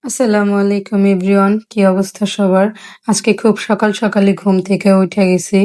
আসসালামু আলাইকুম এভরিওয়ান, কি অবস্থা সবার? আজকে খুব সকাল সকালই ঘুম থেকে উঠে গেছি।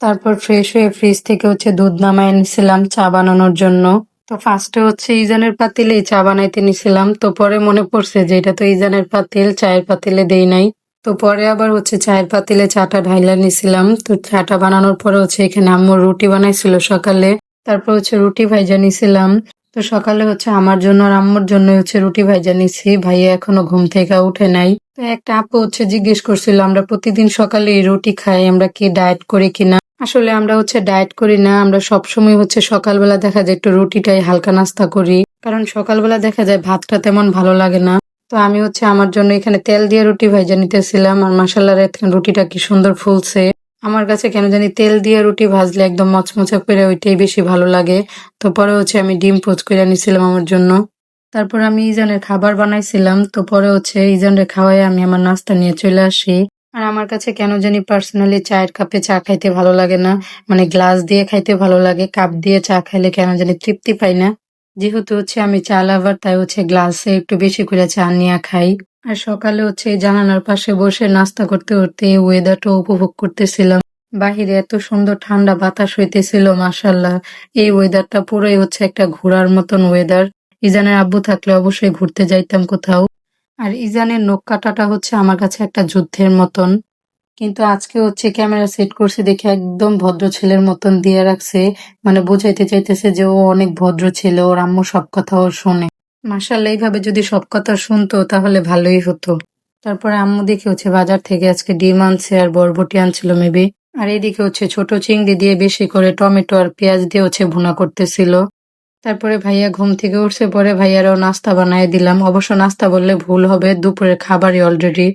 তারপর ফ্রেশ হয়ে ফ্রিজ থেকে দুধ নামায় এনেছিলাম চা বানানোর জন্য। তো ফার্স্টে ইজানের পাতিলে চা বানাইতে নিছিলাম। তো পরে মনে পড়ছে যে এটা তো ইজানের পাতিল, চায়ের পাতিলে দেই নাই। তো পরে আবার চায়ের পাতিলে চাটা ঢাইলা নিছিলাম। তো চাটা বানানোর পরে এখানে আম্মু রুটি বানাইছিল সকালে। তারপর রুটি ভাইজা নিছিলাম। তো সকালে আমার জন্য আর আম্মুর জন্য রুটি ভাইজা নিছি। ভাইয়া এখনো ঘুম থেকে উঠে নাই। তো একটা আপু জিজ্ঞেস করছিল আমরা প্রতিদিন সকালে এই রুটি খাই, আমরা কি ডায়েট করি কিনা। আসলে আমরা ডায়েট করি না, আমরা সবসময় সকালবেলা দেখা যায় একটু রুটিটাই হালকা নাস্তা করি, কারণ সকালবেলা দেখা যায় ভাতটা তেমন ভালো লাগে না। তো আমি আমার জন্য এখানে তেল দিয়ে রুটি ভাইজা নিতেছিলাম, আর মাসাল্লাহ রুটিটা কি সুন্দর ফুলছে। আমার কাছে কেন জানি তেল দিয়ে রুটি ভাজলে একদম মচমচা করে ওইটাই বেশি ভালো লাগে। তো পরে আমি ডিম পোচ করে নিছিলাম আমার জন্য। তারপর আমি ইজানের খাবার বানাইছিলাম। তো পরে ইজানরে খাওয়াই আমি আমার নাস্তা নিয়ে চলে আসি। আর আমার কাছে কেন জানি পার্সোনালি চায়ের কাপে চা খাইতে ভালো লাগে না, মানে গ্লাস দিয়ে খাইতে ভালো লাগে। কাপ দিয়ে চা খাইলে কেন জানি তৃপ্তি পাই না। যেহেতু আমি চা লাভার, তাই গ্লাসে একটু বেশি করে চা নিয়ে খাই। আর সকালে এই জানালার পাশে বসে নাস্তা করতে করতে এই ওয়েদারটা উপভোগ করতেছিলাম। বাহিরে এত সুন্দর ঠান্ডা বাতাস হইতেছিল, মাশাল্লাহ। এই ওয়েদারটা পুরোই একটা ঘোরার মতন ওয়েদার। ইজানের আব্বু থাকলে অবশ্যই ঘুরতে যাইতাম কোথাও। আর ইজানের নখ কাটাটা আমার কাছে একটা যুদ্ধের মতন। কিন্তু আজকে ক্যামেরা সেট করছে দেখে একদম ভদ্র ছেলের মতন দিয়ে রাখছে। মানে বোঝাইতে চাইতেছে যে ও অনেক ভদ্র ছেলে, ওর আম্মু সব কথা ওর শোনে। মাশাআল্লাহ, এইভাবে যদি সব কথা শুনতো তাহলে ভালোই হতো। তারপরে আম্মু দেখে বাজার থেকে আজকে ডিম আনছে আর বরবটি আনছিল মেবি। আর এদিকে ছোট চিংড়ি দিয়ে বেশি করে টমেটো আর পেঁয়াজ দিয়ে ভুনা করতেছিল। তারপরে ভাইয়া ঘুম থেকে উঠছে, পরে ভাইয়ারও নাস্তা বানায় দিলাম। অবশ্য নাস্তা বললে ভুল হবে, দুপুরের খাবারই অলরেডি।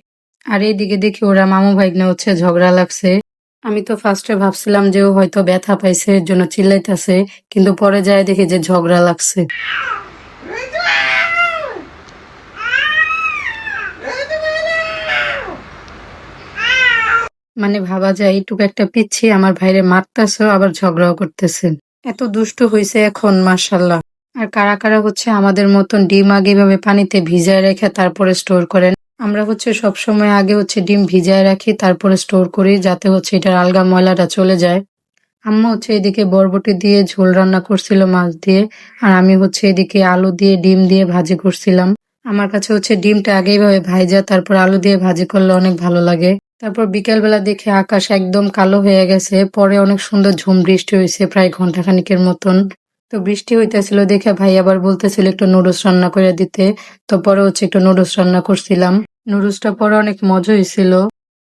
আর এইদিকে দেখি ওরা মামু ভাইগনা ঝগড়া লাগছে। আমি তো ফার্স্টে ভাবছিলাম যে ও হয়তো ব্যথা পাইছে, এর জন্য চিল্লাইতেছে, কিন্তু পরে যায় দেখি যে ঝগড়া লাগছে। মানে ভাবা যায় এইটুকু একটা পিচ্ছি আমার ভাইরে মারতেছে, আবার ঝগড়াও করতেছে। এত দুষ্ট হইছে এখন, মাশাল্লাহ। আর কারা কারা আমাদের মতন ডিম আগে এভাবে পানিতে ভিজায় রেখে তারপরে স্টোর করেন। আমরা সবসময় আগে ডিম ভিজায় রাখি, তারপরে স্টোর করি, যাতে এটার আলগা ময়লাটা চলে যায়। আম্মু এদিকে বরবটি দিয়ে ঝোল রান্না করছিল মাছ দিয়ে, আর আমি এদিকে আলু দিয়ে ডিম দিয়ে ভাজি করছিলাম। আমার কাছে ডিমটা আগে এইভাবে ভাইজা তারপর আলু দিয়ে ভাজি করলে অনেক ভালো লাগে। তারপর বিকেল বেলা দেখে আকাশ একদম কালো হয়ে গেছে, পরে অনেক সুন্দর ঝুম বৃষ্টি হয়েছে প্রায় ঘন্টাখানিকের মতন। তো বৃষ্টি হইতেছিল দেখে ভাই আবার বলতেছিল একটু নুডলস রান্না করে দিতে। তো পরে একটু নুডলস রান্না করছিলাম। নুডলসটা পরে অনেক মজা হয়েছিল।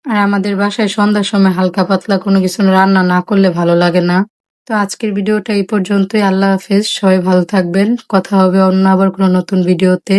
আর আমাদের বাসায় সন্ধ্যার সময় হালকা পাতলা কোনো কিছু রান্না না করলে ভালো লাগে না। তো আজকের ভিডিওটা এই পর্যন্তই। আল্লাহ হাফেজ, সবাই ভালো থাকবেন। কথা হবে অন্য আবার কোনো নতুন ভিডিওতে।